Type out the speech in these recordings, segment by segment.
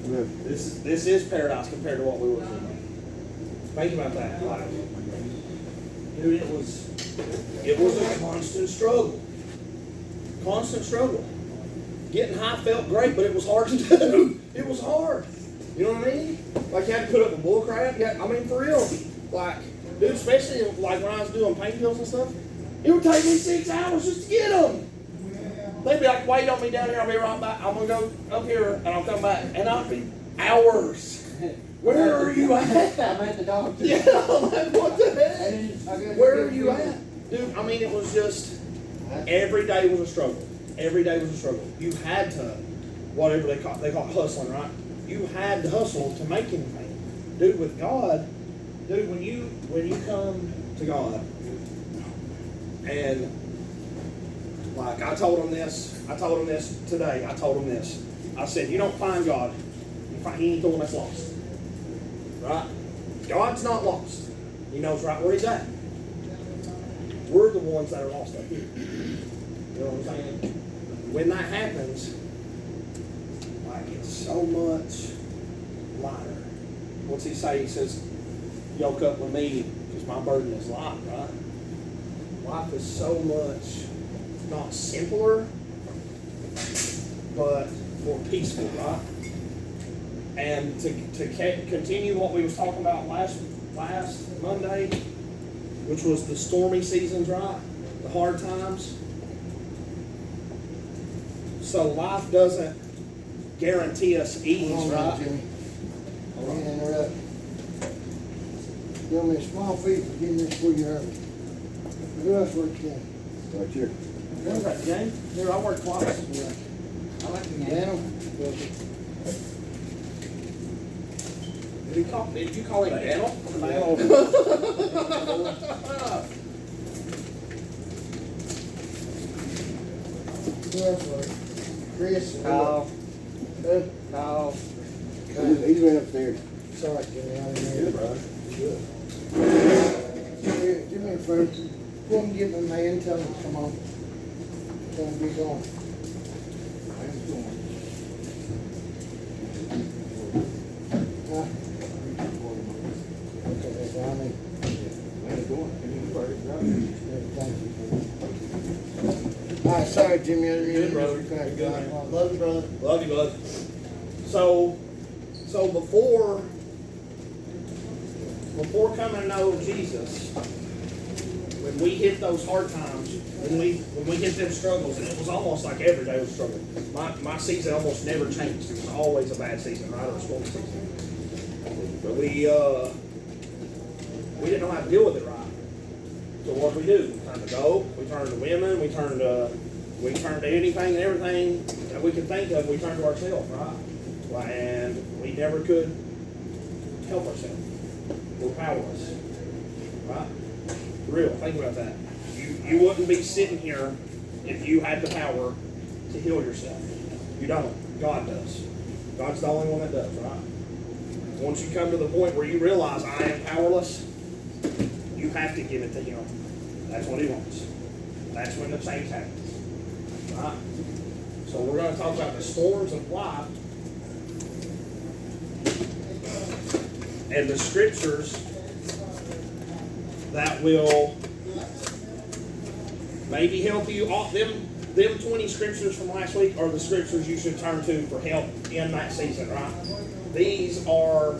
Yeah. This is paradise compared to what we were doing. Think about that. Like, dude, it was a constant struggle. Constant struggle. Getting high felt great, but it was hard to do. It was hard. You know what I mean? Like, you had to put up a bull crap. I mean, for real. Like, dude, especially like when I was doing pain pills and stuff, it would take me 6 hours just to get them. They'd be like, wait on me down here, I'll be right back. I'm going to go up here and I'll come back. And I'll be hours. Where are you at? I'm at the doctor. Yeah, I'm like, what the heck? Where are you at? Dude, I mean, it was just, every day was a struggle. Every day was a struggle. You had to, whatever they call it hustling, right? You had to hustle to make anything. Dude, with God, dude, when you come to God, and like I told him this today, I said, you don't find God, he ain't the one that's lost. Right? God's not lost. He knows right where he's at. We're the ones that are lost up here. You know what I'm saying? When that happens, like, it's so much lighter. What's he say? He says, yoke up with me because my burden is light, right? Life is so much, not simpler, but more peaceful, right? And to continue what we was talking about last Monday, which was the stormy seasons, right? The hard times. So life doesn't guarantee us ease, right? Jimmy. I want to interrupt. Give me a small fee for getting this for you early. Who else works in? Right here. Where's that game? Here, I work twice. I like the game. Did you call him Daniel? Who else works? Chris and Kyle. Kyle. He's right upstairs. Sorry, Jimmy. I didn't hear Good, you. brother. Good. Here, give me a phone. Go and get my man. Tell him to come on. Tell him to be gone. Huh? Okay, that's all I need. Thank you. All right, sorry, Jimmy. I didn't mean Good, to brother. interrupt. Good, man. Love you, brother. Love you, bud. So before coming to know Jesus, when we hit those hard times, when we hit them struggles, and it was almost like every day was a struggle. My season almost never changed. It was always a bad season, right, or a stormy season. But we didn't know how to deal with it right. So what did we do? We turned to gold, we turned to women, we turned to anything and everything that we could think of. We turned to ourselves, right? And we never could help ourselves. We're powerless, right? For real, think about that. You wouldn't be sitting here if you had the power to heal yourself. You don't. God does. God's the only one that does, right? Once you come to the point where you realize I am powerless, you have to give it to Him. That's what He wants. That's when the change happens, right? So we're going to talk about the storms of life and the scriptures that will maybe help you. Them 20 scriptures from last week are the scriptures you should turn to for help in that season, right? These are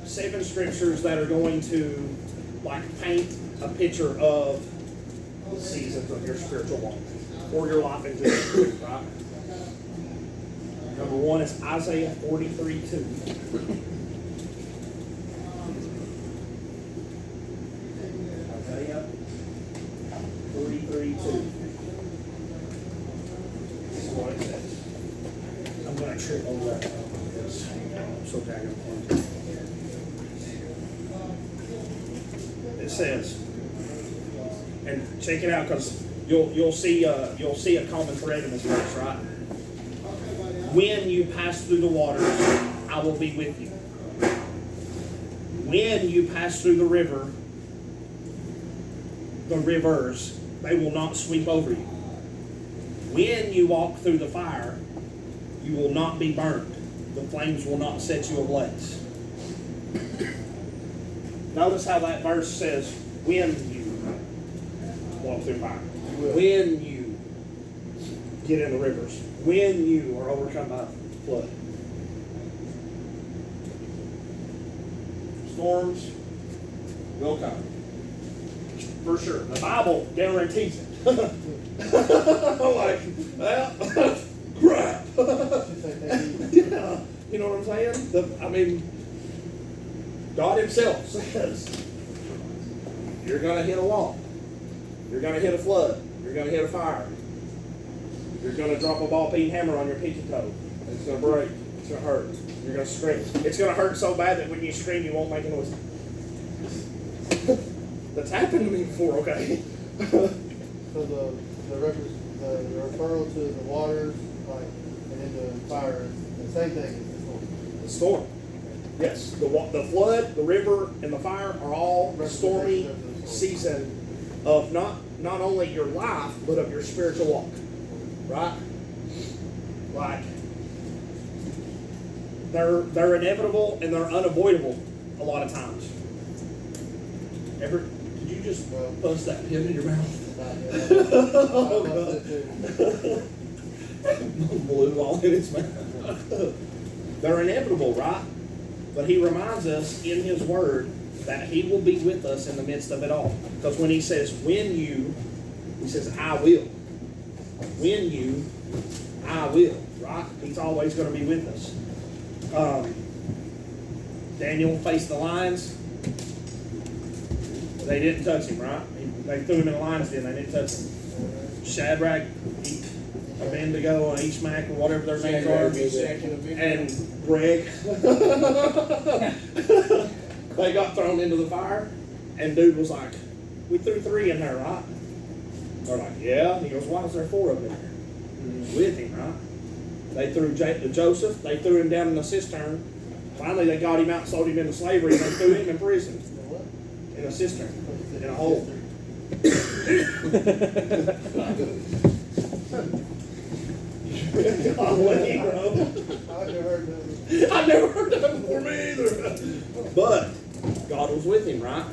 7 scriptures that are going to like paint a picture of the seasons of your spiritual walk or your life in general, right? Number 1 is Isaiah 43:2. Isaiah 43:2. This is what it says. I'm going to trip over that because I'm so daggone clumsy. It says, and check it out because you'll see a common thread in this verse, right? When you pass through the waters, I will be with you. When you pass through the rivers, they will not sweep over you. When you walk through the fire, you will not be burned. the flames will not set you ablaze. Notice how that verse says, when you walk through fire, when you get in the rivers, when you are overcome by flood. Storms will come. For sure. The Bible guarantees it. I'm like, well, crap. Yeah. You know what I'm saying? God himself says, you're going to hit a wall. You're going to hit a flood. You're going to hit a fire. You're going to drop a ball-peen hammer on your pinky toe. It's going to break. It's going to hurt. You're going to scream. It's going to hurt so bad that when you scream, you won't make a noise. That's happened to me before, okay? So the referral to the waters, like, and then the fire, the same thing as The storm. Yes, the flood, the river, and the fire are all stormy season of not only your life, but of your spiritual walk. Right? Like, they're inevitable and they're unavoidable a lot of times. Did you just bust that pin in your mouth? Oh, God. Blew all in its mouth. They're inevitable, right? But he reminds us in his word that he will be with us in the midst of it all. Because when he says, he says, I will. When you, I will, right? He's always going to be with us. Daniel faced the lions. They didn't touch him, right? They threw him in the lion's den. They didn't touch him. Shadrach, Abednego, Ishmael, or whatever their names are, and Greg. They got thrown into the fire, and dude was like, we threw 3 in there, right? They're like, yeah. And he goes, why is there 4 of them in there? With him, right? They threw Joseph, they threw him down in a cistern. Finally, they got him out and sold him into slavery, and they threw him in prison. In a cistern, in a hole. Golly, bro. I've never heard that before, me either. But God was with him, right?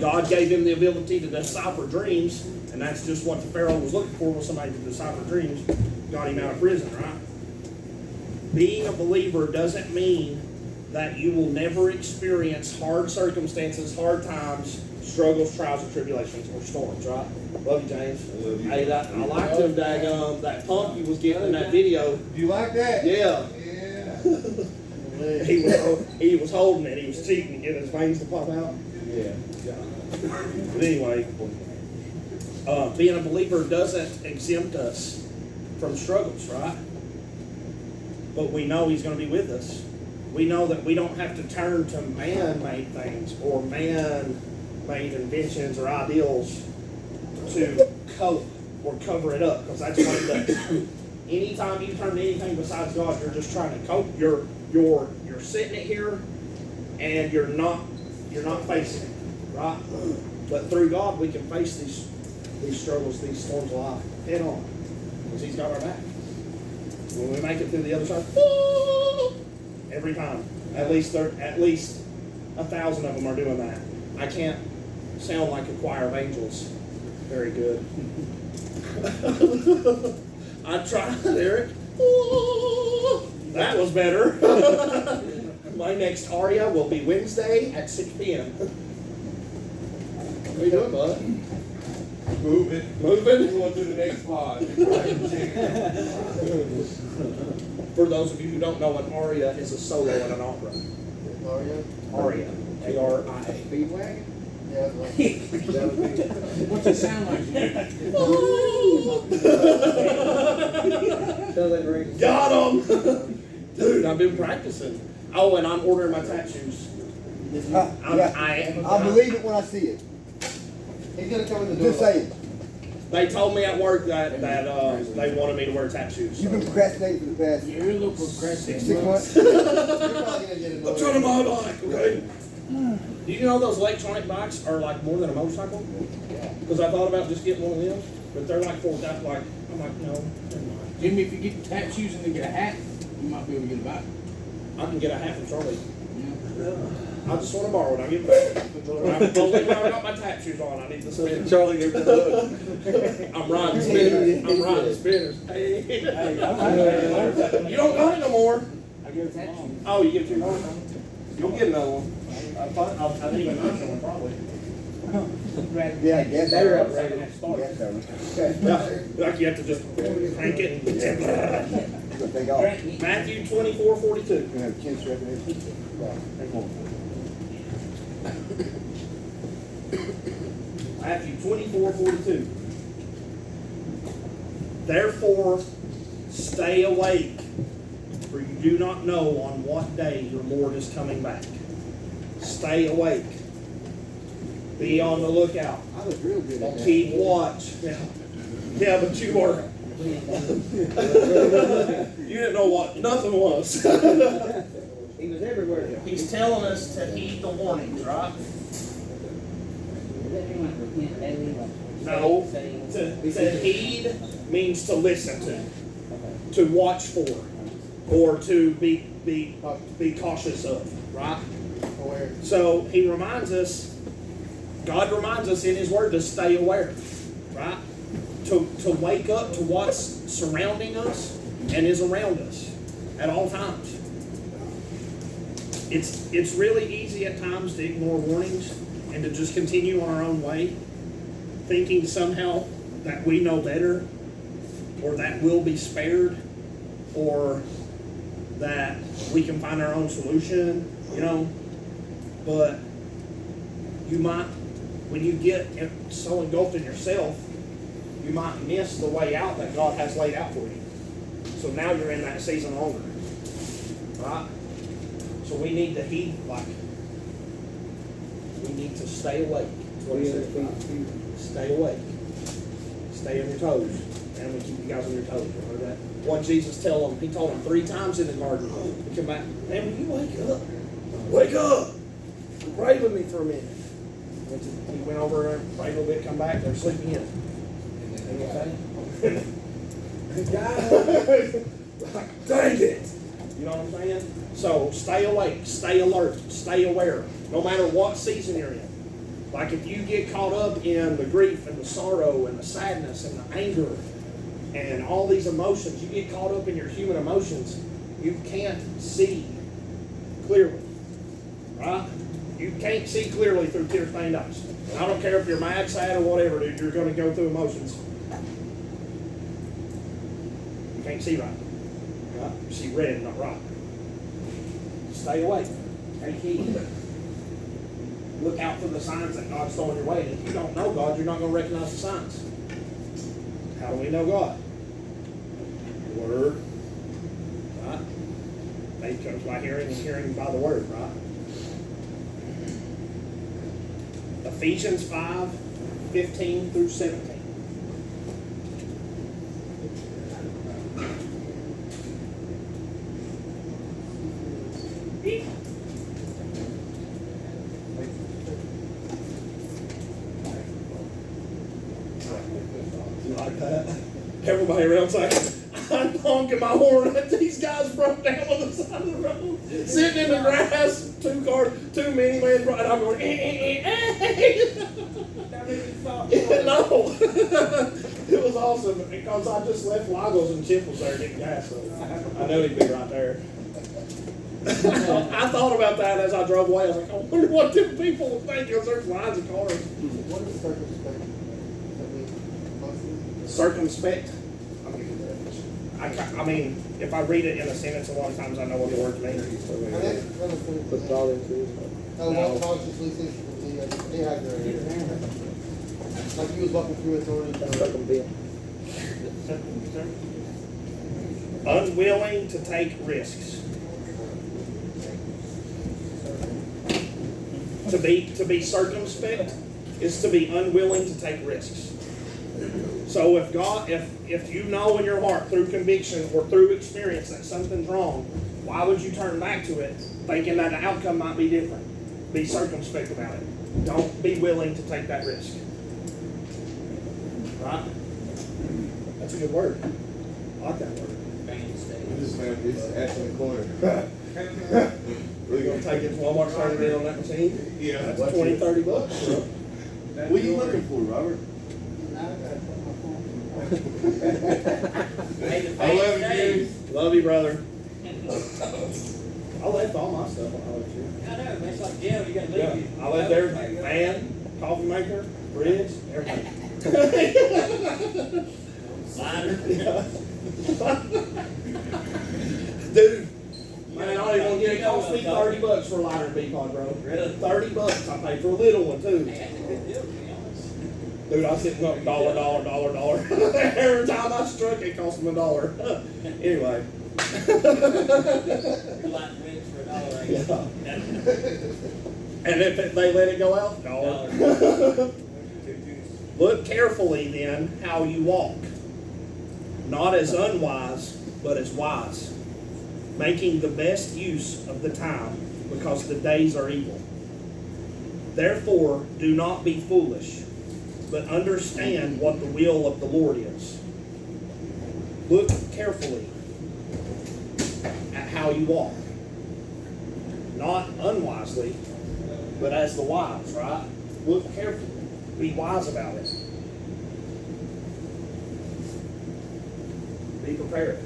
God gave him the ability to decipher dreams, and that's just what the Pharaoh was looking for, was somebody to decipher dreams. Got him out of prison, right? Being a believer doesn't mean that you will never experience hard circumstances, hard times, struggles, trials, and tribulations, or storms, right? Love you, James. I love you. Hey, I liked him, that pump he was getting in that video. You like that? Yeah. Yeah. He was holding it. He was cheating to get his veins to pop out. Yeah. But anyway, being a believer doesn't exempt us from struggles, right? But we know he's going to be with us. We know that we don't have to turn to man-made things or man-made inventions or ideals to cope or cover it up, because that's what it does. Anytime you turn to anything besides God, you're just trying to cope. You're sitting it here and you're not facing it, right? But through God, we can face these struggles, these storms of life head on, because he's got our back. When we make it through the other side, every time, at least 1,000 of them are doing that. I can't sound like a choir of angels very good. I tried, Eric. That was better. My next aria will be Wednesday at 6 p.m. What are you doing, bud? Moving. Moving? Going to the next pod. For those of you who don't know, an aria is a solo in an opera. Aria. A-R-I-A. Speedwagon? Yeah, What's it sound like? Got him! Dude, I've been practicing. Oh, and I'm ordering my tap shoes. I believe it when I see it. he's gonna come in the door. Just saying. They told me at work that they wanted me to wear tap shoes. You've been procrastinating for the past You're a little progressive. 6 months. You're probably gonna get I'm another. trying to buy a bike, okay? Do you know those electronic bikes are like more than a motorcycle? Because I thought about just getting one of them, but they're like 4,000. I'm like, no, never mind. Jimmy, if you get the tap shoes and then get a hat, You might be able to get it back. I can get a half from Charlie. Yeah. I just want to borrow it. I'll give it back. Only when I got my tap shoes on, I need to spin. Charlie gave me the I'm riding spinners. I'm riding spinners. Hey. You don't got it no more. I give it to Mom. Oh, you give it to your mom? You'll get another one. I think another one probably. Yeah, gas They're up. upgraded at start. Gas up. Yeah, like you have to just crank it. It's gonna take off. Matthew 24:42. You can have chin strap in there. Hang on. Matthew 24:42. Therefore, stay awake, for you do not know on what day your Lord is coming back. Stay awake. Be on the lookout. I was real good at that. Keep watch. Yeah, but you were. You didn't know what nothing was. He was everywhere. He's telling us to heed the warnings, right? No. To heed means to listen to watch for, or to be cautious of, right? Aware. So he reminds us, God reminds us in his word to stay aware, right? To wake up to what's surrounding us and is around us at all times. It's really easy at times to ignore warnings and to just continue on our own way, thinking somehow that we know better, or that we'll be spared, or that we can find our own solution, you know. But you might, when you get so engulfed in yourself, you might miss the way out that God has laid out for you. So now you're in that season longer, right? So we need to heed, like, we need to stay awake. That's what he says, right? Stay awake. Stay on your toes. And we keep you guys on your toes. You heard that? What Jesus told them, he told them 3 times in the garden. He come back, man, will you wake up? Wake up! Pray with me for a minute. He went over there, prayed a little bit, come back, they're sleeping in. Okay? Guys, dang it! You know what I'm saying? So stay awake, stay alert, stay aware, no matter what season you're in. Like if you get caught up in the grief and the sorrow and the sadness and the anger and all these emotions, you get caught up in your human emotions, you can't see clearly, right? You can't see clearly through tear-stained eyes. And I don't care if you're mad, sad, or whatever, dude, you're going to go through emotions. You can't see right. Right? You see red, not right. Stay awake. Take heed. Look out for the signs that God's throwing your way. And if you don't know God, you're not going to recognize the signs. How do we know God? The Word. Right? Faith comes by hearing, and hearing by the Word, right? Ephesians 5:15 through 17. You like that? Everybody around's like, I'm honking my horn at these guys broke down on the side of the road, sitting in the grass, 2 cars, 2 minivans, and I'm going, No. It was awesome because I just left Lagos and Chip was there getting gas, so I know he'd be right there. I thought about that as I drove away. I was like, I wonder what them people would think because there's lines of cars. What is circumspect? That means mostly? Circumspect. I'll give you the definition. I mean, if I read it in a sentence, a lot of times I know what the words mean. Put all into it. Oh, No. not consciously, dehydrated. Like you was walking through authority. Unwilling to take risks. To be circumspect is to be unwilling to take risks. So if you know in your heart through conviction or through experience that something's wrong, why would you turn back to it thinking that the outcome might be different? Be circumspect about it. Don't be willing to take that risk. Right? That's a good word. I like that word. This man, this is Ash in the corner. We're gonna take it to Walmart, start it on that machine. Yeah. That's $20, $30. What are you looking for, Robert? Hey, the I love face you, days. dude. Love you, brother. I left all my stuff when I left here. I know, man, it's like jail, you gotta Yeah, leave. I left everything. Fan, coffee maker, fridge, everything. Slider. Dude, man, I don't even want to get it. It cost me $30 for a lighter and beef pod, bro. Really? $30. I paid for a little one too. Man, that's a good deal, to be honest. Dude, I was sitting up dollar. Every time I struck, it cost me $1. Anyway. You're like wings for $1, I guess. And if they let it go out, $1. Look carefully then how you walk, not as unwise, but as wise, making the best use of the time, because the days are evil. Therefore, do not be foolish, but understand what the will of the Lord is. Look carefully at how you walk, not unwisely, but as the wise, right? Look carefully. Be wise about it. Be prepared.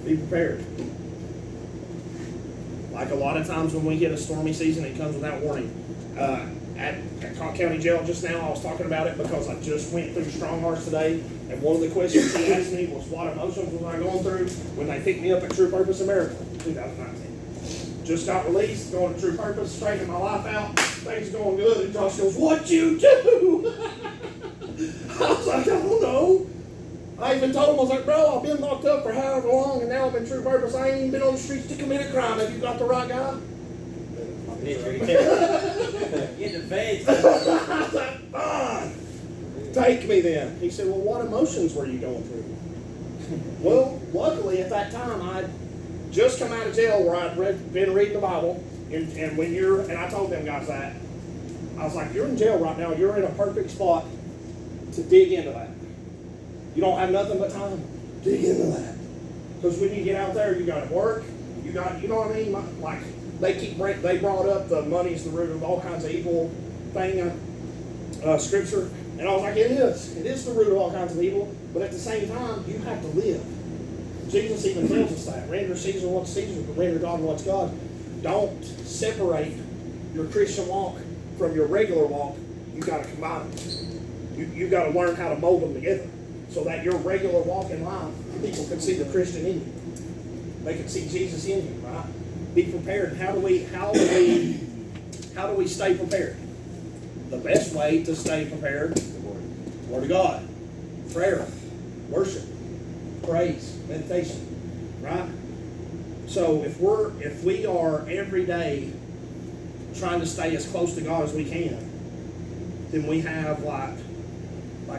Be prepared. Like a lot of times when we hit a stormy season, it comes without warning. At Cobb County Jail just now, I was talking about it because I just went through Strong Hearts today, and one of the questions he asked me was, what emotions was I going through when they picked me up at True Purpose America 2019. Just got released, going to True Purpose, straightening my life out, things are going good, and Josh goes, "What'd you do?" I was like, "I don't know." I even told him, I was like, "Bro, I've been locked up for however long, and now I'm in True Purpose. I ain't even been on the streets to commit a crime. Have you got the right guy?" Get the feds. I was like, "Fine. Take me then." He said, "Well, what emotions were you going through?" Well, luckily at that time, I'd just come out of jail where I'd been reading the Bible, and when and I told them guys that, I was like, "You're in jail right now. You're in a perfect spot to dig into that. You don't have nothing but time. Dig into that. Because when you get out there, you got to work. You know what I mean? Like, they brought up the money's the root of all kinds of evil thing, scripture. And I was like, it is the root of all kinds of evil. But at the same time, you have to live. Jesus even tells us that. Render Caesar what's Caesar, but render God what's God. Don't separate your Christian walk from your regular walk. You've got to combine them. You've got to learn how to mold them together so that your regular walk in life, people can see the Christian in you. They can see Jesus in you, right? Be prepared. How do we stay prepared? The best way to stay prepared, Word of God, prayer, worship, praise, meditation, right? So if we are every day trying to stay as close to God as we can, then we have like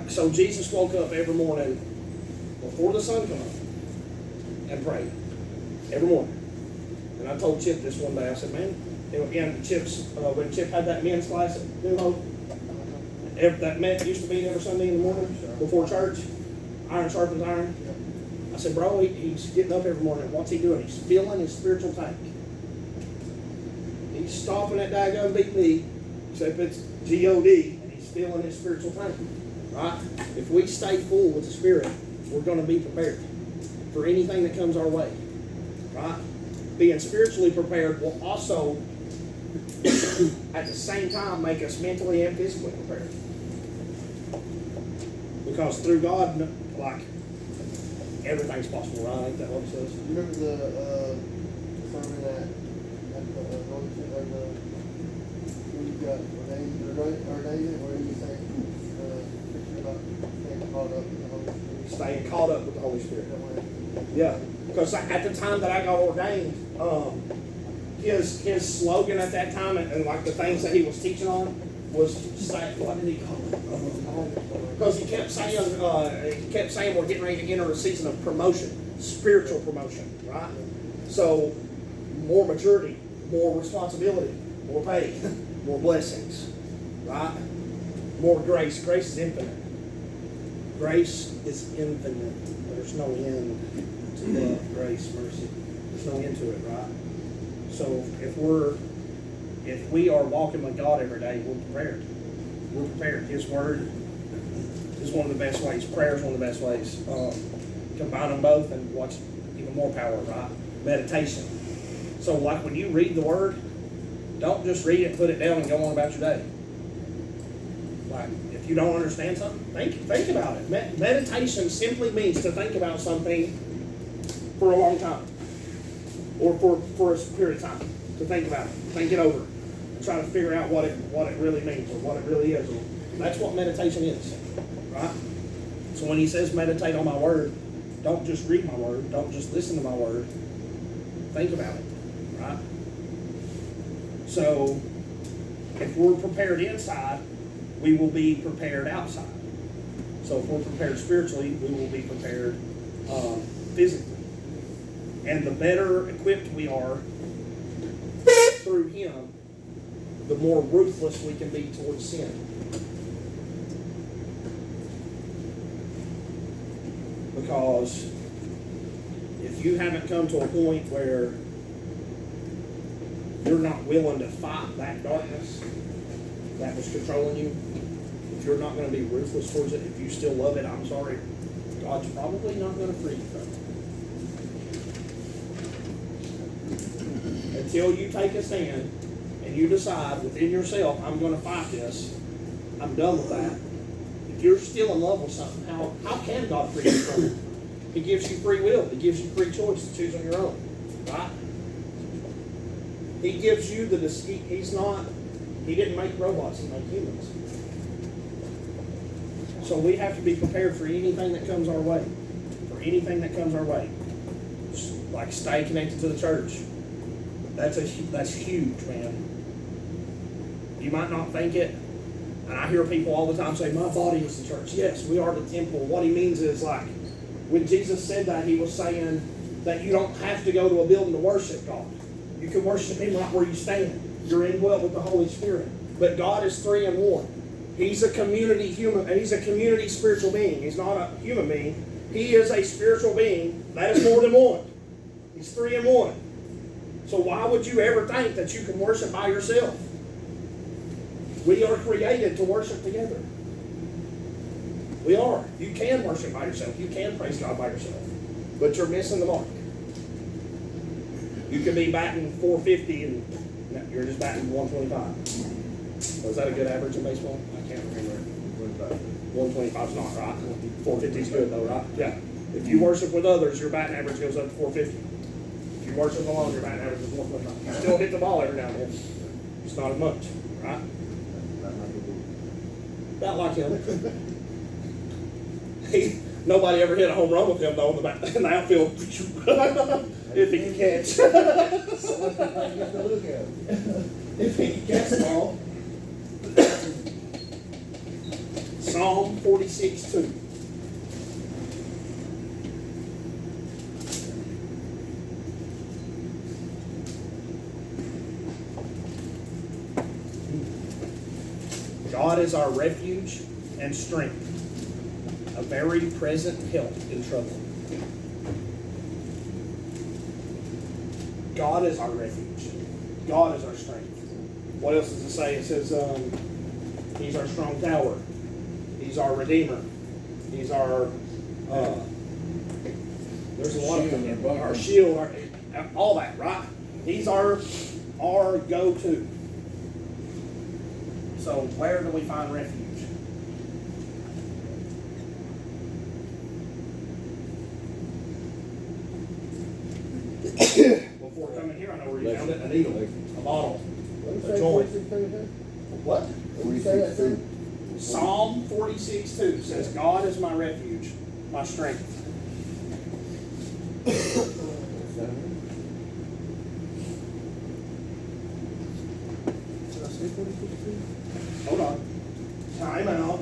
so Jesus woke up every morning before the sun came up and prayed every morning. And I told Chip this one day, I said, man, when Chip had that men's class at New Hope, that met used to meet every Sunday in the morning before church, iron sharpens iron. I said, bro, he's getting up every morning. What's he doing? He's filling his spiritual tank. He's stopping at daggone BP, except it's G-O-D, and he's filling his spiritual tank. Right? If we stay full with the Spirit, we're going to be prepared for anything that comes our way. Right? Being spiritually prepared will also, at the same time, make us mentally and physically prepared. Because through God, like, everything's possible, right? Ain't that what it says? You remember the sermon at the when you got ordained, where you saying picture about staying caught up with the Holy Spirit? Staying caught up with the Holy Spirit. Yeah, because at the time that I got ordained, his slogan at that time and like the things that he was teaching on was saying, what did he call it? Because he kept saying we're getting ready to enter a season of promotion, spiritual promotion, right? So more maturity, more responsibility, more pay, more blessings, right? More grace. Grace is infinite. Grace is infinite. There's no end to love, grace, mercy. There's no end to it, right? So if we are walking with God every day, we're prepared. We're prepared. His word is one of the best ways. Prayer is one of the best ways. Combine them both and watch even more power, right? Meditation. So like when you read the word, don't just read it, put it down, and go on about your day. Like if you don't understand something, think about it. Meditation simply means to think about something for a long time, or for a period of time. To think about it, think it over, and try to figure out what it really means or what it really is. That's what meditation is, right? So when he says meditate on my word, don't just read my word, don't just listen to my word. Think about it, right? So if we're prepared inside, we will be prepared outside. So if we're prepared spiritually, we will be prepared physically. And the better equipped we are through him, the more ruthless we can be towards sin. Because if you haven't come to a point where you're not willing to fight that darkness that was controlling you, if you're not going to be ruthless towards it, if you still love it, I'm sorry, God's probably not going to free you from it. Until you take a stand and you decide within yourself, I'm going to fight this, I'm done with that. If you're still in love with something, how can God free you from it? He gives you free will. He gives you free choice to choose on your own, right? He gives you the, he didn't make robots, he made humans. So we have to be prepared for anything that comes our way. For anything that comes our way. Like stay connected to the church. That's huge, man. You might not think it, and I hear people all the time say, my body is the church. Yes, we are the temple. What he means is like, when Jesus said that, he was saying that you don't have to go to a building to worship God. You can worship him right where you stand. You're indwelt with the Holy Spirit. But God is 3 in 1. He's a community human, and he's a community spiritual being. He's not a human being. He is a spiritual being. That is more than one. He's 3 in 1. So why would you ever think that you can worship by yourself? We are created to worship together. We are. You can worship by yourself. You can praise God by yourself. But you're missing the mark. You could be batting 450 and no, you're just batting 125. Was that a good average in baseball? I can't remember. 125 is not, right? 450 is good though, right? Yeah. If you worship with others, your batting average goes up to 450. If you worship alone, your batting average is 125. You still hit the ball every now and then. It's not as much, right? About like him. Nobody ever hit a home run with him though in the outfield. If he can catch. If he can catch the ball. Psalm 46:2. God is our refuge and strength, a very present help in trouble. God is our refuge. God is our strength. What else does it say? It says he's our strong tower. He's our redeemer. He's our there's a lot of them. Our shield, all that, right? He's our go-to. So where do we find refuge? Before coming here, I know where you found it. A needle, a bottle, a joint. What? Psalm 46:2 says, God is my refuge, my strength. Hold on. Time out.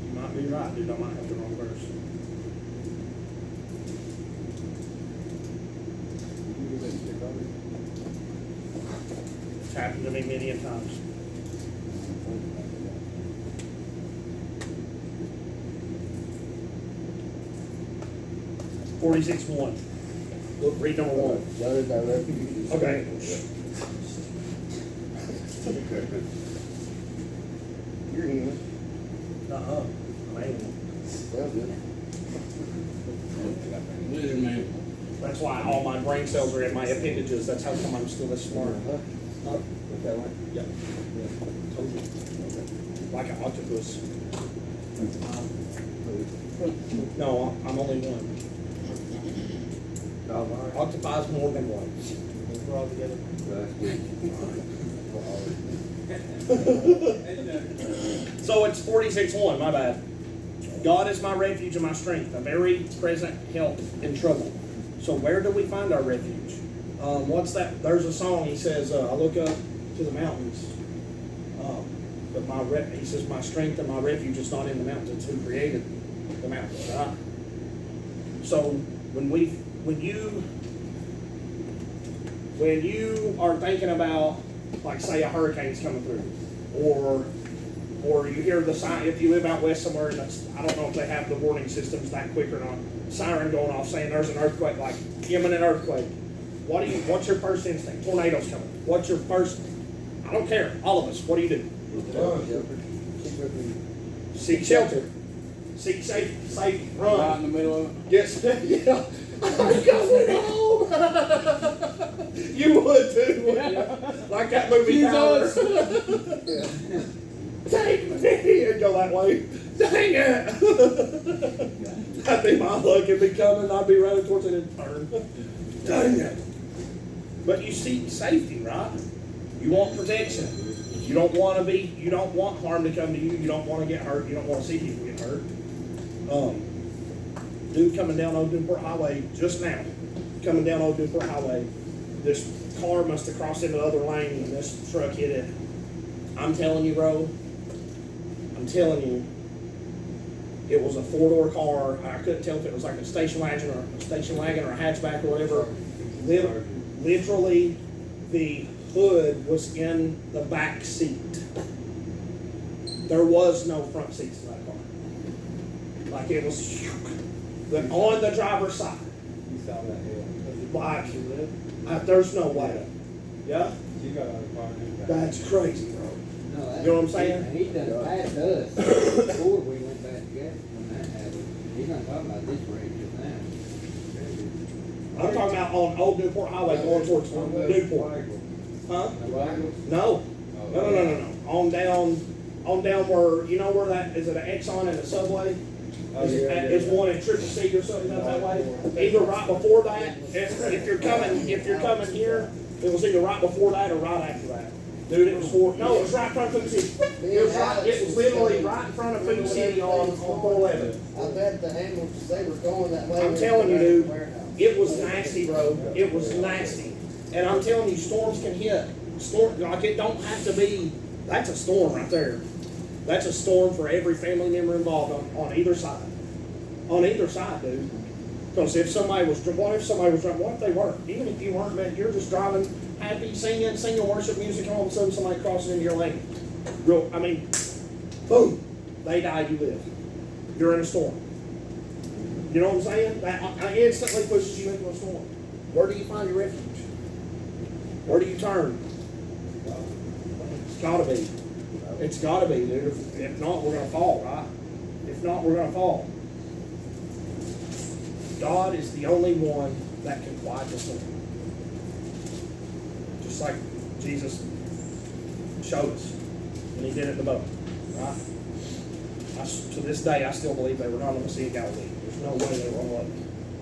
You might be right, dude. I might have the wrong verse. It's happened to me many a times. 46:1. Look, read number 1. God is our refuge. Okay. You're human. Man. Sounds good. That's why all my brain cells are in my appendages. That's how come I'm still this smart. Huh? Okay, right. Yep. Told you. Like an octopus. No, I'm only one. Octopi's more than one. We're all together. So it's 46:1, my bad. God is my refuge and my strength, a very present help in trouble. So where do we find our refuge? What's that? There's a song, he says, I look up to the mountains. But he says, my strength and my refuge is not in the mountains, it's who created the mountains, right? So when you are thinking about, like, say a hurricane's coming through, or you hear the sign, if you live out west somewhere, and I don't know if they have the warning systems that quick or not, siren going off saying there's an earthquake, like imminent earthquake. What's your first instinct? Tornadoes coming. What's your first? I don't care. All of us. What do you do? Seek shelter. Seek safety. Run. Right in the middle of it. Yes. Yeah. I'm going home. You would too. Wouldn't you? Like that movie. Tyler. Take me and go that way. Dang it! That'd be my luck. It'd be coming. I'd be running towards it and turn. Dang it! But you seek safety, right? You want protection. You don't want harm to come to you. You don't want to get hurt. You don't want to see people get hurt. Dude coming down Old Newport Highway just now. Coming down Old Newport Highway. This car must have crossed into the other lane and this truck hit it. I'm telling you, bro. I'm telling you, it was a 4-door car. I couldn't tell if it was like a station wagon or a hatchback or whatever. Literally, the hood was in the back seat. There was no front seats in that car. Like it was on the driver's side. You saw that, yeah. Like, there's no way. Yeah? She got out of the car. That's crazy, bro. No, You know what I'm saying? He done passed us before we went back together when that happened. He's not talking about this bridge just now. I'm talking about on Old Newport Highway going towards Newport. Huh? No. No. On down where, you know where that, is it an Exxon and a Subway? Is one in Triple C or something that way? Either right before that, if you're coming here, it was either right before that or right after that. Dude, it was right in front of Food City. It was literally right in front of Food City on 411. I bet the animals, they were going that way. I'm telling you, dude, it was nasty, bro. It was nasty. And I'm telling you, storms can hit. Like it don't have to be, that's a storm right there. That's a storm for every family member involved on either side. On either side, dude. Because if somebody was driving, what if they weren't? Even if you weren't, man, you're just driving, happy, singing worship music, and all of a sudden somebody crosses into your lane. Boom, they die, you live. You're in a storm. You know what I'm saying? That instantly pushes you into a storm. Where do you find your refuge? Where do you turn? It's gotta be. It's gotta be, dude. If not, we're gonna fall, right? If not, we're gonna fall. God is the only one that can quiet the storm. Just like Jesus showed us when he did it in the boat, right? To this day, I still believe they were not on the Sea of Galilee. There's no way they were on a lake.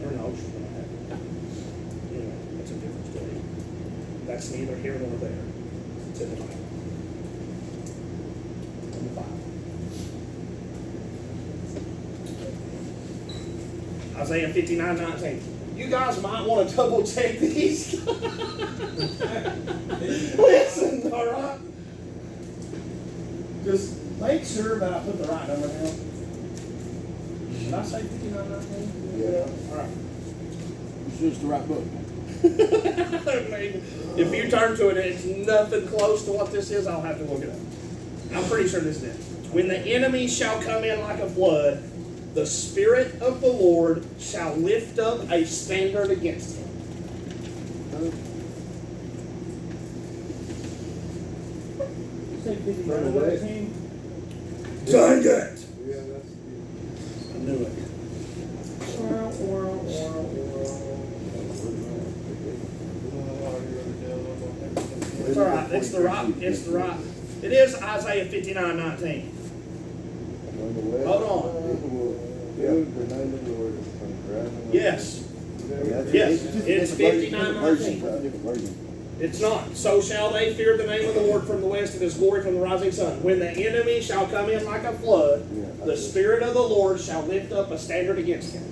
They're in the ocean when that happened. Anyway, that's a different story. That's neither here nor there. It's in the Bible. In the Bible. Isaiah 59:19. You guys might want to double check these. Listen, all right? Just make sure that I put the right number down. Did I say 59:19? Yeah. All right. You sure it's the right book. I mean, if you turn to it and it's nothing close to what this is, I'll have to look it up. I'm pretty sure this is it. When the enemy shall come in like a flood, the Spirit of the Lord shall lift up a standard against him. Say 59-19? Dang it! Yeah, that's. I knew it. It's all right. It's the right. It's the right. It is Isaiah 59:19. Hold on. Yes. Yes. It's 59:19. It's not. So shall they fear the name of the Lord from the west and his glory from the rising sun. When the enemy shall come in like a flood, the Spirit of the Lord shall lift up a standard against him.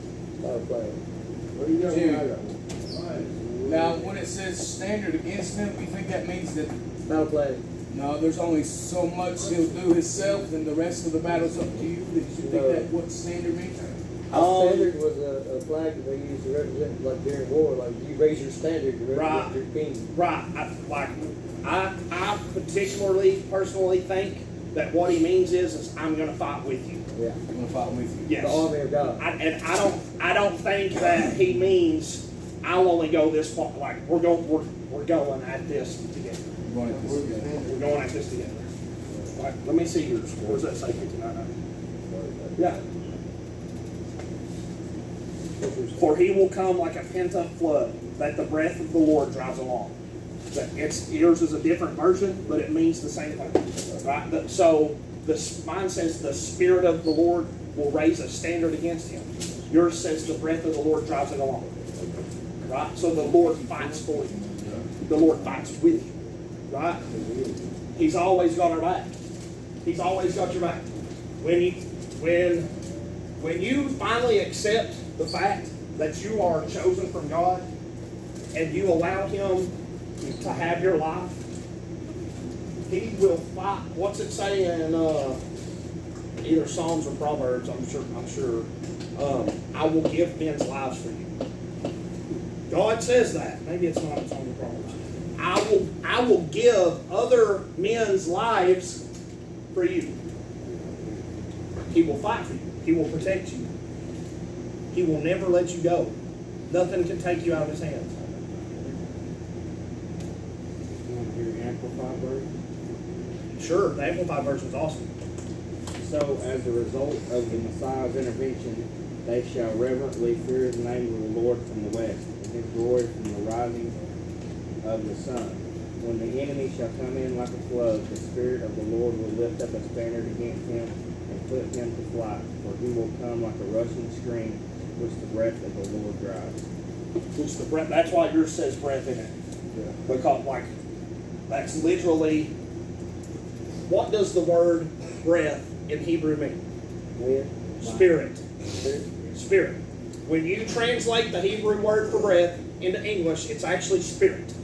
Now, when it says standard against him, we think that means that Battle play. no, there's only so much he'll do himself, and the rest of the battle's up to you. Did you think that what standard means? Standard was a flag that they used to represent, like during war, like you raise your standard to represent your king. Right. I particularly, personally think that what he means is I'm going to fight with you. Yeah. I'm gonna fight with you. Yes. The army of God. I don't think that he means I'll only go this far. Like we're going at this together. We're going to this together. We're going at this together. Like, let me see yours. Where does that say 59? Yeah. For he will come like a pent-up flood, that the breath of the Lord drives along. Yours is a different version, but it means the same thing. Right? So mine says the Spirit of the Lord will raise a standard against him. Yours says the breath of the Lord drives it along. Right? So the Lord fights for you. The Lord fights with you. Right? He's always got our back. He's always got your back. When you finally accept the fact that you are chosen from God and you allow him to have your life, he will fight. What's it say in either Psalms or Proverbs? I'm sure. I will give men's lives for you. God says that. Maybe it's not in Psalms or Proverbs. I will give other men's lives for you. He will fight for you. He will protect you. He will never let you go. Nothing can take you out of his hands. You want to hear the Amplified version? Sure, the Amplified version is awesome. So, as a result of the Messiah's intervention, they shall reverently fear the name of the Lord from the west, and his glory from the rising of the sun. When the enemy shall come in like a flood, the Spirit of the Lord will lift up a standard against him and put him to flight, for he will come like a rushing stream, which the breath of the Lord drives. Which the breath, that's why yours says breath in it. Yeah. Because that's literally, what does the word breath in Hebrew mean? Wind. Spirit. Spirit. When you translate the Hebrew word for breath into English, it's actually spirit.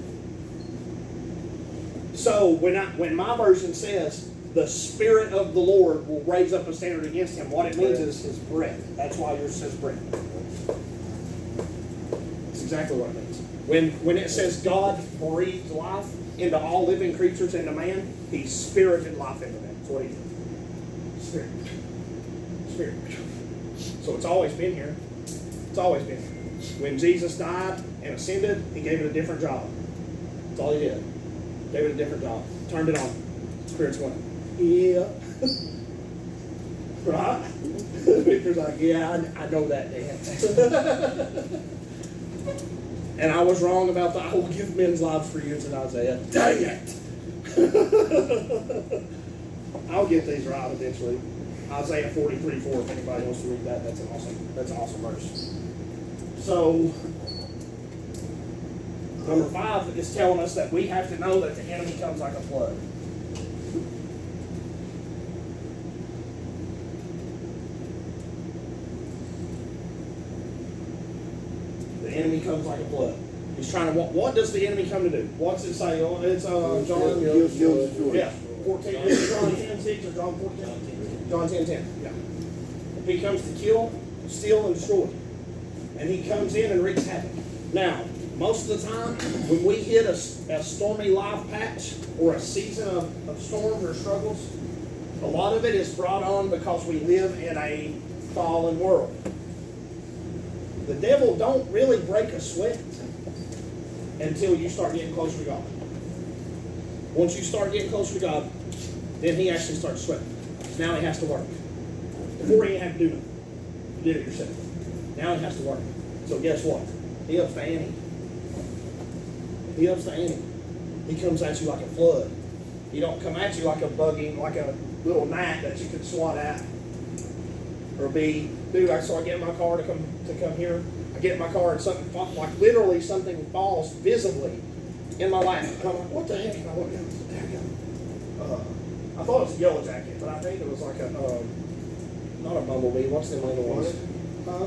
So when my version says the Spirit of the Lord will raise up a standard against him, what it means is his breath. That's why yours says breath. That's exactly what it means. When it says God breathed life into all living creatures, into man, he spirited life into them. That's what he did. Spirit. Spirit. So it's always been here. It's always been here. When Jesus died and ascended, he gave it a different job. That's all he did. Gave it a different job. Turned it on. Spirit's going, yeah. Right? Victor's like, yeah, I know that dance. And I was wrong about the I will give men's lives for you in Isaiah. Dang it! I'll get these right eventually. Isaiah 43:4, if anybody wants to read that, that's an awesome verse. So, number 5 is telling us that we have to know that the enemy comes like a flood. The enemy comes like a flood. He's trying to, what does the enemy come to do? What's it say? It's John, yeah, 14, is it John 10:6 or John 14? John 10:10, yeah. He comes to kill, steal, and destroy. And he comes in and wreaks havoc. Now, most of the time, when we hit a stormy life patch or a season of storms or struggles, a lot of it is brought on because we live in a fallen world. The devil don't really break a sweat until you start getting closer to God. Once you start getting closer to God, then he actually starts sweating. Now he has to work. Before he didn't have to do nothing. You did it yourself. Now he has to work. So guess what? He ups the ante. He ups the ante. He comes at you like a flood. He don't come at you like a buggy, like a little gnat that you could swat at. Or be, dude, so I get in my car to come here. I get in my car and something, like literally something falls visibly in my lap. And I'm like, what the heck? And I look down, I thought it was a yellow jacket, but I think it was like a, not a bumblebee. What's the other ones? Huh?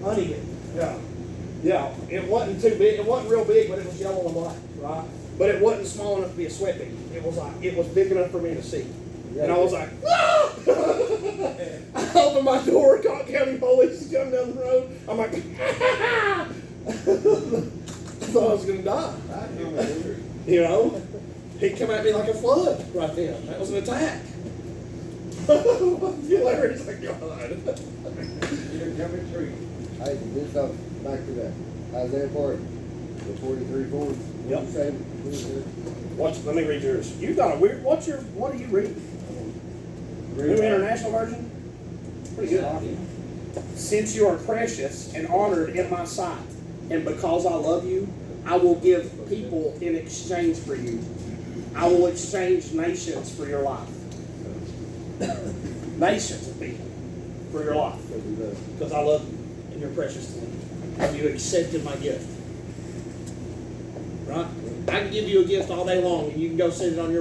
Honey. Yeah. Yeah. It wasn't too big. It wasn't real big, but it was yellow and black, right? But it wasn't small enough to be a sweat bee. It was like, it was big enough for me to see. And I was like, ah! I opened my door, caught county police coming down the road. I'm like, I thought I was going to die. You know? He come at me like a flood right then. That was an attack. Hilarious, like God. You're coming tree. Hey, this stuff, back to that Isaiah part, the 43:4. Yep. Say, Let me read yours. You got a weird, what do you read? New International Version? Pretty good. Since you are precious and honored in my sight, and because I love you, I will give people in exchange for you. I will exchange nations for your life. Nations of people for your life. Because I love you and you're precious to me. And you accepted my gift. Right? I can give you a gift all day long and you can go sit it on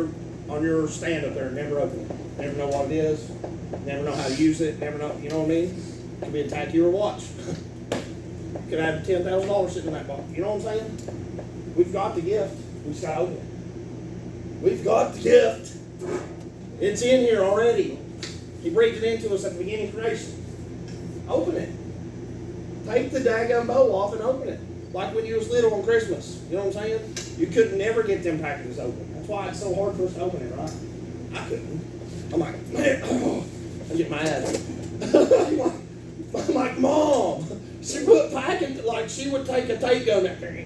your stand up there and never open it. Never know what it is. Never know how to use it. Never know, you know what I mean? It could be a tattoo or a watch. Could have $10,000 sitting in that box. You know what I'm saying? We've got the gift. We just got to open it. We've got the gift. It's in here already. He breathed it into us at the beginning of creation. Open it. Take the daggum bow off and open it. Like when you was little on Christmas. You know what I'm saying? You couldn't never get them packages open. That's why it's so hard for us to open it, right? I couldn't. I'm like, man, I get mad. I'm like, Mom, she put packing, like she would take a tape gun up there.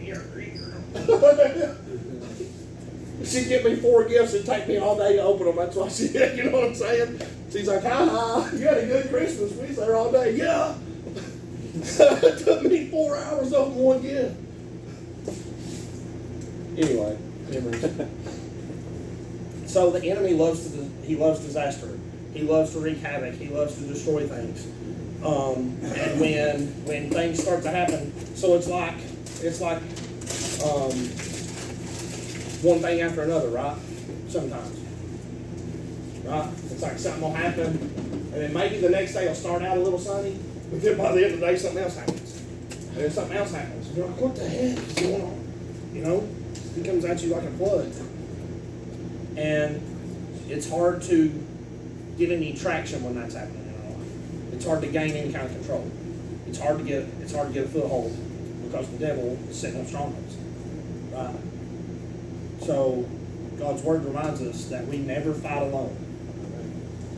She'd give me 4 gifts and take me all day to open them. That's why she did, you know what I'm saying? She's like, ha, you had a good Christmas. We was there all day. Yeah. It took me 4 hours to open one gift. Anyway, memories. So the enemy loves disaster. He loves to wreak havoc. He loves to destroy things. And when things start to happen, so it's like one thing after another, right? Sometimes, right? It's like something will happen, and then maybe the next day will start out a little sunny, but then by the end of the day, something else happens, and then something else happens. And you're like, what the heck is going on? You know, he comes at you like a flood. And it's hard to get any traction when that's happening in our life. It's hard to gain any kind of control. It's hard to get a foothold because the devil is setting up strongholds. Right? So God's word reminds us that we never fight alone.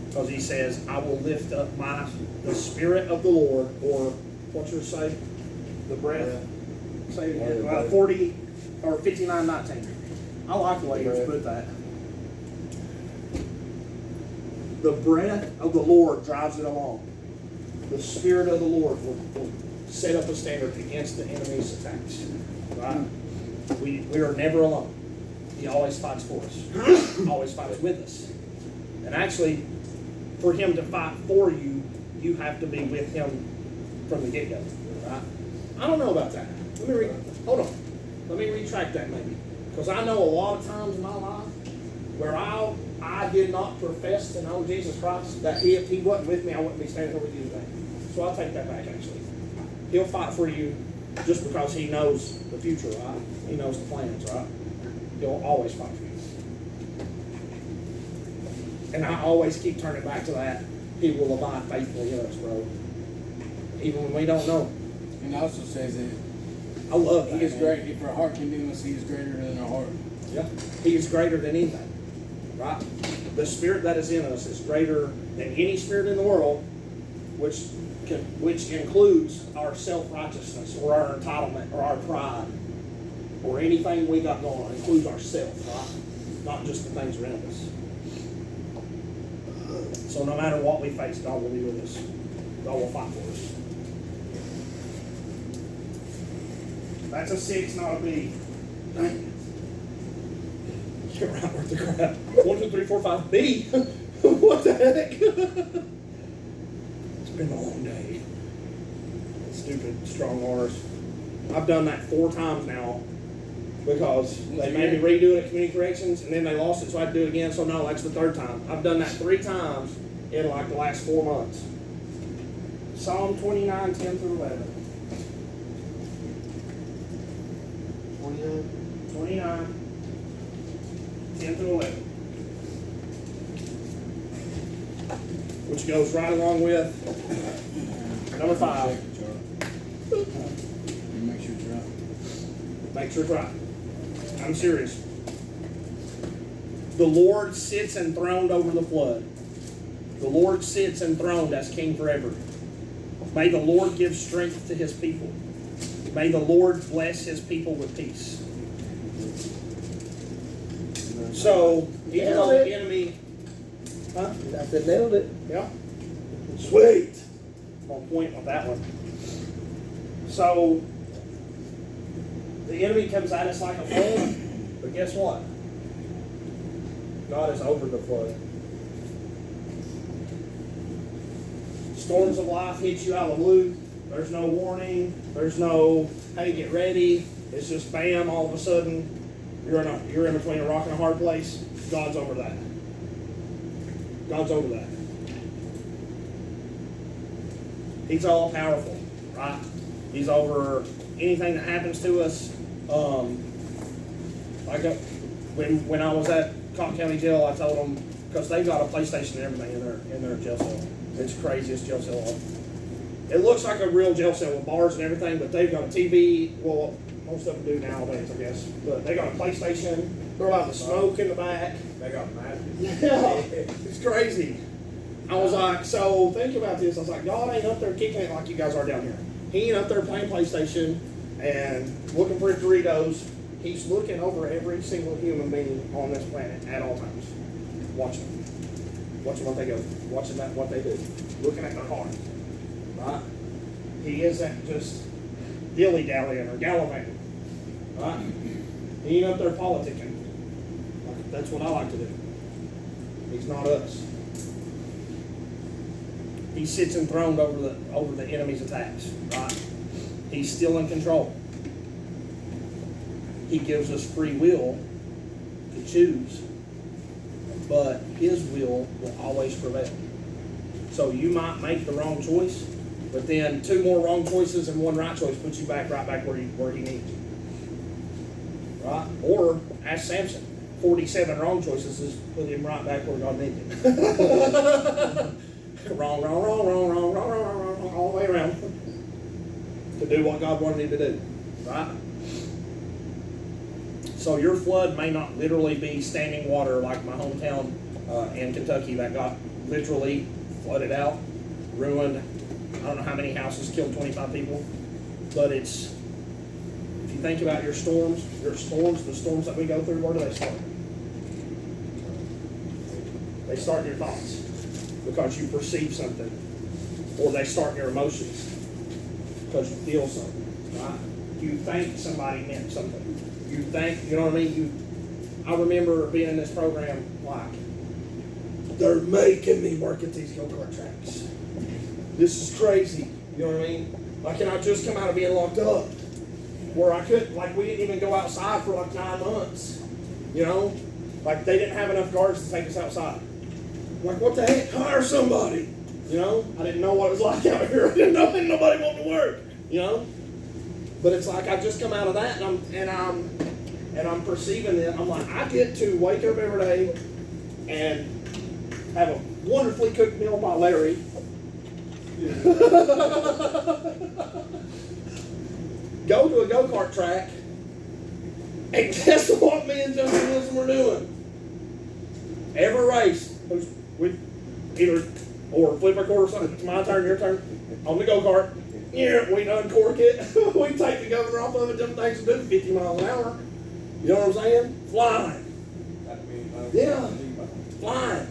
Because he says, I will lift up the Spirit of the Lord, or what's your say? The breath. Say it again. 40 or 59:19. I like the way you put that. The breath of the Lord drives it along. The Spirit of the Lord will set up a standard against the enemy's attacks. Right? We are never alone. He always fights for us. Always fights with us. And actually, for him to fight for you, you have to be with him from the get-go. Right? I don't know about that. Hold on. Let me retract that maybe. Because I know a lot of times in my life where I did not profess to know Jesus Christ, that if he wasn't with me, I wouldn't be standing here with you today. So I'll take that back, actually. He'll fight for you just because he knows the future, right? He knows the plans, right? He'll always fight for you. And I always keep turning back to that. He will abide faithfully in us, bro. Even when we don't know. And it also says that I love that. he is great. If our heart condemns us, he is greater than our heart. Yeah. He is greater than anything. Right? The spirit that is in us is greater than any spirit in the world, which includes our self-righteousness or our entitlement or our pride or anything we got going on. It includes ourselves, right? Not just the things around us. So no matter what we face, God will be with us. God will fight for us. That's a 6, not a B. Dang it. You're right worth the crap. 1, 2, 3, 4, 5, B. What the heck? It's been a long day. Stupid strong R's. I've done that 4 times now because they made me redo it at community corrections and then they lost it, so I had to do it again. So no, that's the 3rd time. I've done that 3 times in like the last 4 months. Psalm 29, 10 through 11. 29, 10 through 11. Which goes right along with number 5. Make sure it's right. Make sure it's right. I'm serious. The Lord sits enthroned over the flood. The Lord sits enthroned as King forever. May the Lord give strength to his people. May the Lord bless his people with peace. So, even though the enemy... Huh? I said, nailed it. Yeah. Sweet. I'm on point with that one. So, the enemy comes at us like a flood, but guess what? God is over the flood. Storms of life hit you out of the blue. There's no warning. There's no, hey, get ready. It's just bam, all of a sudden, you're in between a rock and a hard place. God's over that. God's over that. He's all powerful, right? He's over anything that happens to us. When I was at Cotton County Jail, I told them, because they've got a PlayStation and everything in their jail cell. It's the craziest jail cell. It looks like a real jail cell with bars and everything, but they've got a TV. Well, most of them do nowadays, I guess. But they got a PlayStation. They're allowed to smoke in the back. They got mad. Yeah, it's crazy. I was like, so think about this. I was like, God ain't up there kicking it like you guys are down here. He ain't up there playing PlayStation and looking for Doritos. He's looking over every single human being on this planet at all times. Watching them. Watching what they go. Watching what they do. Looking at their heart. Right? He isn't just dilly-dallying or gallivanting. Right? He ain't up there politicking. That's what I like to do. He's not us. He sits enthroned over the enemy's attacks. Right? He's still in control. He gives us free will to choose, but his will always prevail. So you might make the wrong choice, but then 2 more wrong choices and 1 right choice puts you right back where he needs you. Right? Or ask Samson. 47 wrong choices has put him right back where God needed him. wrong, all the way around. To do what God wanted him to do. Right? So your flood may not literally be standing water like my hometown in Kentucky that got literally flooded out, ruined, I don't know how many houses, killed 25 people. But it's, if you think about the storms that we go through, where do they start? They start in your thoughts because you perceive something. Or they start in your emotions because you feel something, right? You think somebody meant something. You think, you know what I mean? I remember being in this program, like, they're making me work at these go-kart tracks. This is crazy. You know what I mean? Like, and I just come out of being locked up. Where I couldn't, like, we didn't even go outside for like 9 months. You know? Like, they didn't have enough guards to take us outside. Like, what the heck? Hire somebody. You know? I didn't know what it was like out here. I didn't know that nobody wanted to work. You know? But it's like I just come out of that and I'm perceiving it. I'm like, I get to wake up every day and have a wonderfully cooked meal by Larry. Go to a go-kart track and guess what me and Justin Wilson were doing? Every race, we either or flip a quarter, something. It's my turn, your turn. On the go-kart. Yeah, we uncork it. We take the governor off of it. Them things will do 50 miles an hour. You know what I'm saying? Flying. Yeah, flying.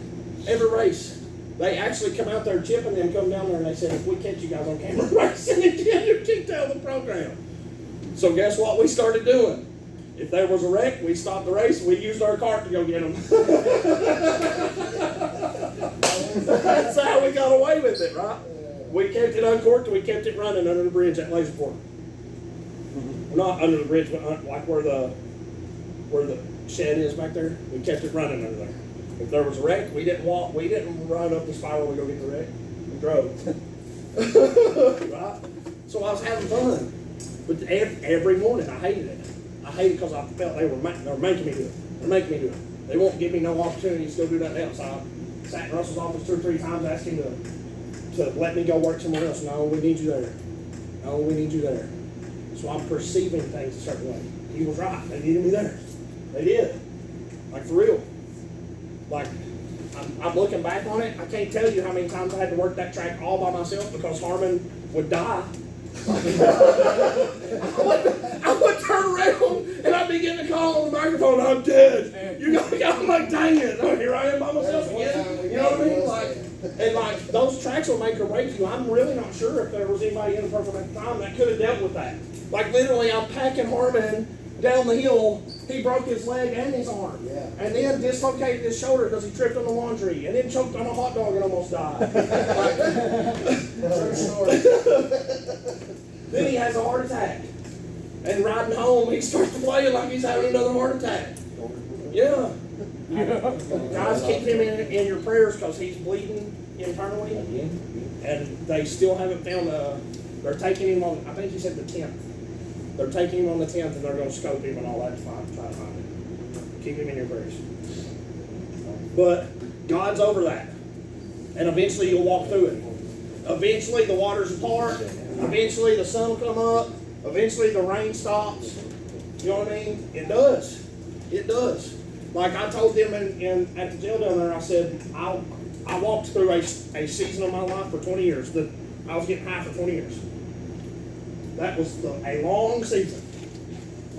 Every race. They actually come out there chipping them, come down there, and they said, if we catch you guys on camera racing again, you kicked out of the program. So guess what we started doing? If there was a wreck, we stopped the race, we used our cart to go get them. That's how we got away with it, right? We kept it uncorked, we kept it running under the bridge at Laserport. Well, not under the bridge, but like where the shed is back there. We kept it running under there. If there was a wreck, we didn't run up the spiral to go get the wreck. We drove. Right? So I was having fun. But every morning I hated it. I hated it because I felt they were making me do it. They're making me do it. They won't give me no opportunity to go do that else. I sat in Russell's office 2 or 3 times asking to let me go work somewhere else. No, we need you there. No, we need you there. So I'm perceiving things a certain way. He was right. They needed me there. They did. Like for real. Like, I'm looking back on it. I can't tell you how many times I had to work that track all by myself because Harmon would die. I would turn around and I'd be getting a call on the microphone. I'm dead. You got me. I'm like, dang it. Oh, here I am by myself again. You know what I mean? Like those tracks will make or break you. I'm really not sure if there was anybody in the program at the time that could have dealt with that. Like literally, I'm packing Harmon down the hill. He broke his leg and his arm. Yeah. And then dislocated his shoulder because he tripped on the laundry. And then choked on a hot dog and almost died. Then he has a heart attack. And riding home, he starts playing like he's having another heart attack. Yeah. Guys, keep him in your prayers because he's bleeding internally. And they still haven't found they're taking him on, I think he said the 10th. They're taking him on the 10th and they're going to scope him and all that to try to find him. Keep him in your prayers. But God's over that. And eventually you'll walk through it. Eventually the waters will part. Eventually the sun will come up. Eventually the rain stops. You know what I mean? It does. It does. Like I told them at the jail down there, I said, I walked through a season of my life for 20 years. I was getting high for 20 years. That was a long season.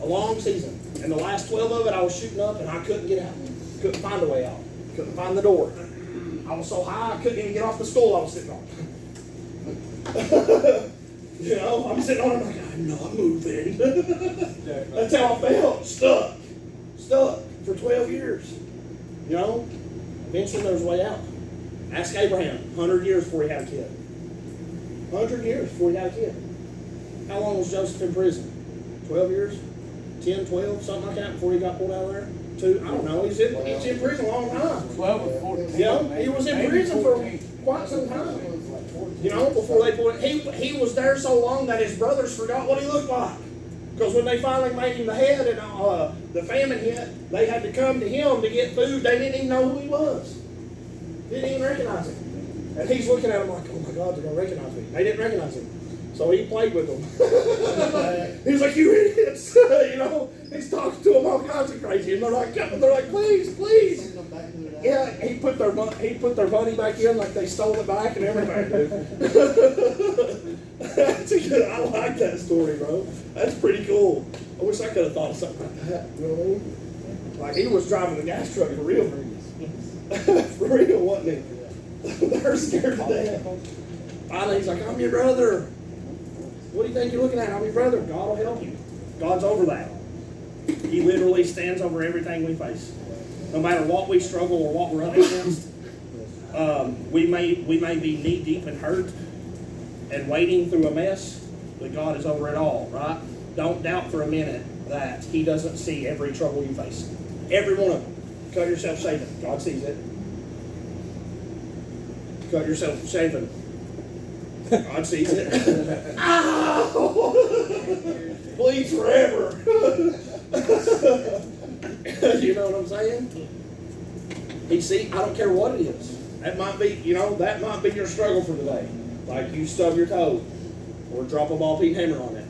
A long season. And the last 12 of it, I was shooting up and I couldn't get out. Couldn't find a way out. Couldn't find the door. I was so high, I couldn't even get off the stool I was sitting on. You know, I'm sitting on it, I'm like, I'm not moving. That's how I felt. Stuck for 12 years. You know, eventually there's a way out. Ask Abraham, 100 years before he had a kid. 100 years before he had a kid. How long was Joseph in prison? 12 years? 10, 12, something like that before he got pulled out of there? 2, I don't know. He's in prison a long time. 12 or 14. Yeah, he was in prison for quite some time. You know, before they pulled it. He was there so long that his brothers forgot what he looked like. Because when they finally made him the head and the famine hit, they had to come to him to get food. They didn't even know who he was. Didn't even recognize him. And he's looking at him like, oh my God, they're going to recognize me. They didn't recognize him. So he played with them. He was like, you idiots. You know, he's talking to them all kinds of crazy. And they're like, please, please. Yeah, he put their money back in like they stole it back and everything, dude. That's a good, I like that story, bro. That's pretty cool. I wish I could have thought of something like that. You know what I mean? Like he was driving the gas truck for real. For real, wasn't he? They're scared to death. Finally, he's like, I'm your brother. What do you think you're looking at? I'm your brother. God will help you. God's over that. He literally stands over everything we face. No matter what we struggle or what we're up against, we may be knee deep in hurt and wading through a mess, but God is over it all, right? Don't doubt for a minute that He doesn't see every trouble you face. Every one of them. Cut yourself shaving. God sees it. Cut yourself shaving. God sees it. Ow! Bleeds forever. You know what I'm saying? He see, I don't care what it is. That might be, that might be your struggle for today. Like you stub your toe or drop a ball-peen hammer on it.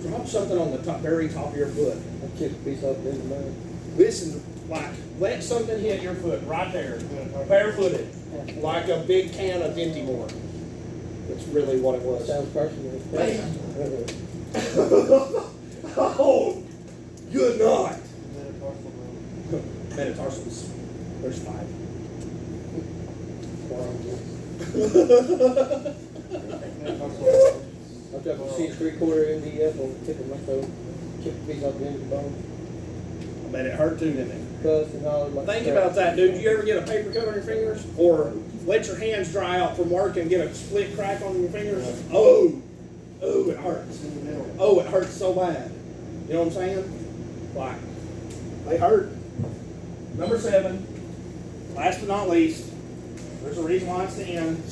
Drop something on the very top of your foot. I kicked a piece off in the mud. Listen, like, let something hit your foot right there, barefooted, like a big can of Dinty Moore. That's really what it was. Sounds personal. Oh, good night. Metatarsal bone. Metatarsals. There's 5. Metatarsal. I've got to see 3/4 MDF on the tip of my toe. Chipped a piece off the end of the bone. I bet it hurt too, didn't it? Cussed and hollered like Think crap. about that, dude. You ever get a paper cut on your fingers? Or let your hands dry out from work and get a split crack on your fingers? Oh, it hurts. In the middle. Oh, it hurts so bad. You know what I'm saying? Like, they hurt. Number 7, last but not least, there's a reason why it's the end.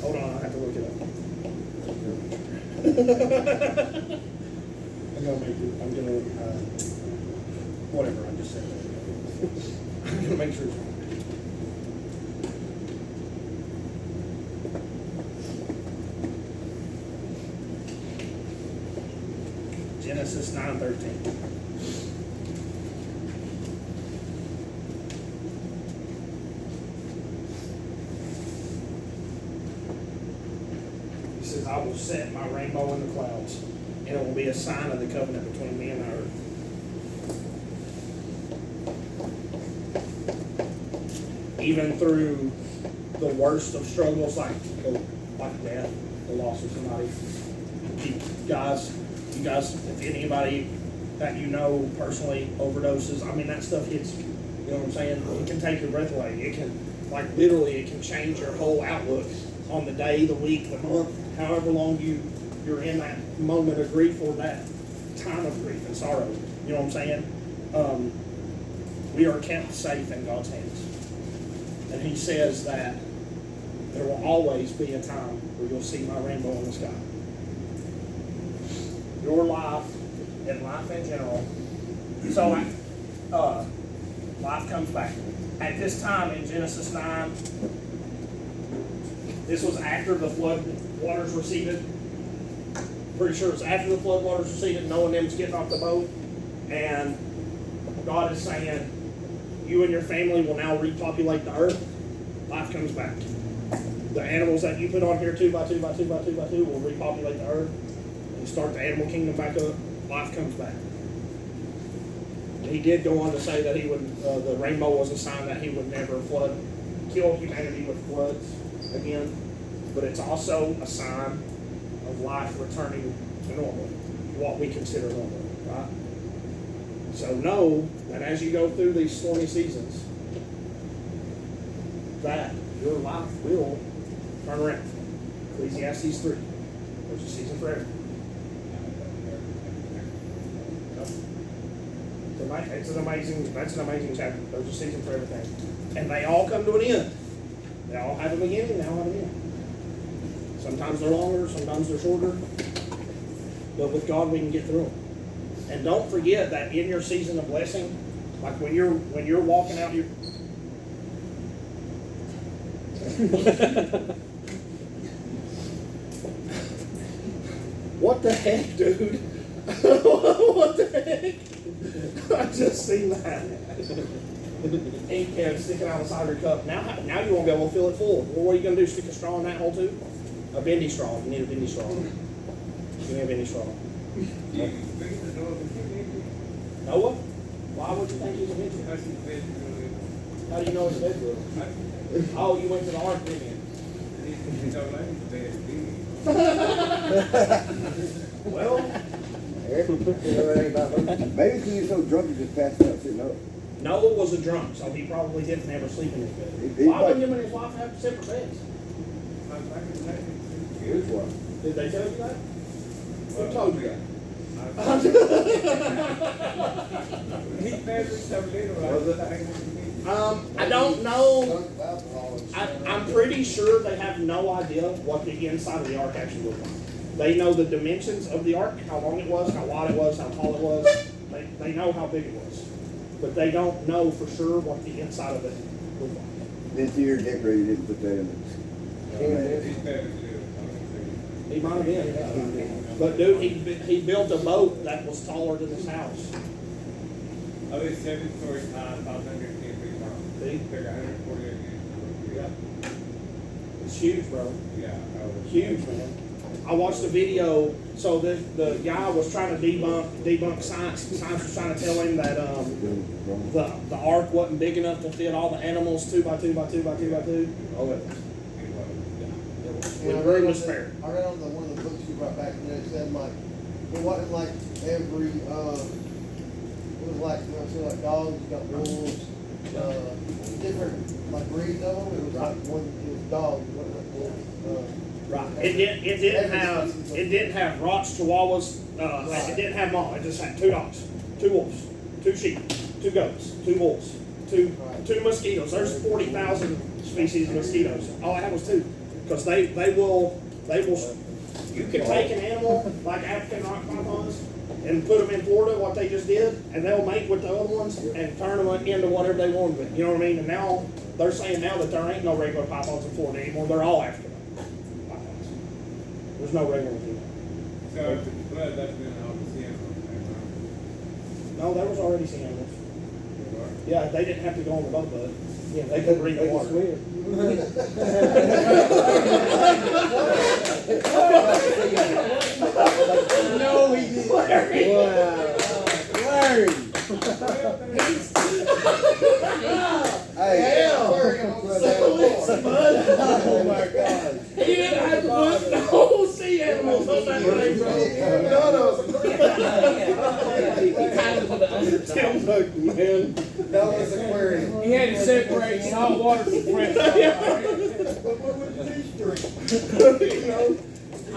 Hold on, I have to look it up. I'm gonna, whatever, I just said that. I'm gonna make sure it's right. Genesis 9:13. He says, I will set my rainbow in the clouds, and it will be a sign of the covenant between me and the earth. Even through the worst of struggles like death, the loss of somebody. You guys, if anybody that you know personally overdoses, I mean, that stuff hits you. You know what I'm saying? It can take your breath away. It can, like, literally, it can change your whole outlook on the day, the week, the month, however long you're in that moment of grief or that time of grief and sorrow. You know what I'm saying? We are kept safe in God's hands. And He says that there will always be a time where you'll see my rainbow in the sky. Your life and life in general. So, life comes back. At this time in Genesis 9, this was after the flood waters receded. Pretty sure it's after the flood waters receded. Noah and them's getting off the boat. And God is saying, you and your family will now repopulate the earth. Life comes back. The animals that you put on here 2 by 2 by 2 by 2 by 2 will repopulate the earth. And start the animal kingdom back up. Life comes back. He did go on to say that he would, the rainbow was a sign that he would never kill humanity with floods again. But it's also a sign of life returning to normal, what we consider normal, right? So know that as you go through these stormy seasons, that your life will turn around. Ecclesiastes 3. There's a season for everything. That's an amazing chapter. There's a season for everything. And they all come to an end. They all have a beginning, they all have an end. Sometimes they're longer, sometimes they're shorter. But with God we can get through them. And don't forget that in your season of blessing, like when you're walking out your what the heck, dude? What the heck? I just seen that. Ink can sticking out the side of your cup. Now you won't be able to fill it full. Well, what are you going to do? Stick a straw in that hole too? A bendy straw. You need a bendy straw. Give me a bendy straw. Noah? Why would you think he's a bendy? How do you know it's a bedroom? Oh, you went to the ark, didn't you? Well, Eric, you know anything about him? Maybe because you're so drunk you just passed out sitting up. Noah was a drunk, so he probably didn't ever sleep in his bed. He Why would probably- him and his wife have separate beds? Here's one. Did they tell you that? Who told you that? I don't know. I'm pretty sure they have no idea what the inside of the ark actually looked like. They know the dimensions of the ark, how long it was, how wide it was, how tall it was. They know how big it was. But they don't know for sure what the inside of it looked like. This year, Dick-Ray didn't put that in it. He might have been, yeah. But dude, he built a boat that was taller than his house. I was 7 stories high, 510 feet long. See? Took 148 years. Yeah. It's huge, bro. Yeah, I was Huge, man. I watched the video. So the guy was trying to debunk science. Science was trying to tell him that the ark wasn't big enough to fit all the animals 2 by 2 by 2 by 2 by 2. Oh, it was. And With room to spare. I read on one of the books you brought back, and it said like, it wasn't like every, it was like, you know, so like dogs, you got wolves, different like breeds of them. It was like one, it was dogs, it wasn't like wolves. Right. It didn't have Rots, Chihuahuas. It didn't have them all. It just had 2 dogs, 2 wolves, 2 sheep, 2 goats, 2 wolves, two mosquitoes. There's 40,000 species of mosquitoes. All I had was 2, because they will. You can take an animal like African rock pythons and put them in Florida, what they just did, and they'll mate with the other ones and turn them into whatever they want with. You know what I mean? And now they're saying now that there ain't no regular pythons in Florida anymore. They're all African pythons. There's no regular ones anymore. So if it's flood, that's been all the sea animals. No, there was already sea animals. Yeah, they didn't have to go on the boat, bud. Yeah, they could breathe the water. No, he didn't. Larry. Hey, Oh my God. He didn't have to put the whole sea animals on that thing, bro. None of them. Man. that was aquarium. He had to separate salt water from fresh water.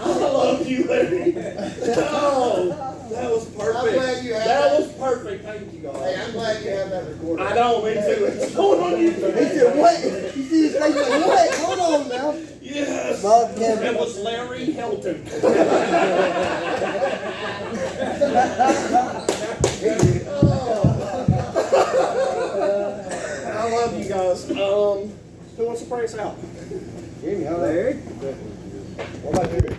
I love you, Larry. Oh, that was perfect. I'm glad you had that that. was perfect. Thank you, Hey, guys. I'm glad you have that recorded. I know, me too. It's going on YouTube. He said, what? You see his face like, what? Hold on now. Yes. Bob Kevin. It was Larry Hilton. I love you guys. Who wants to pray us out? Jamie, how Larry? What about you?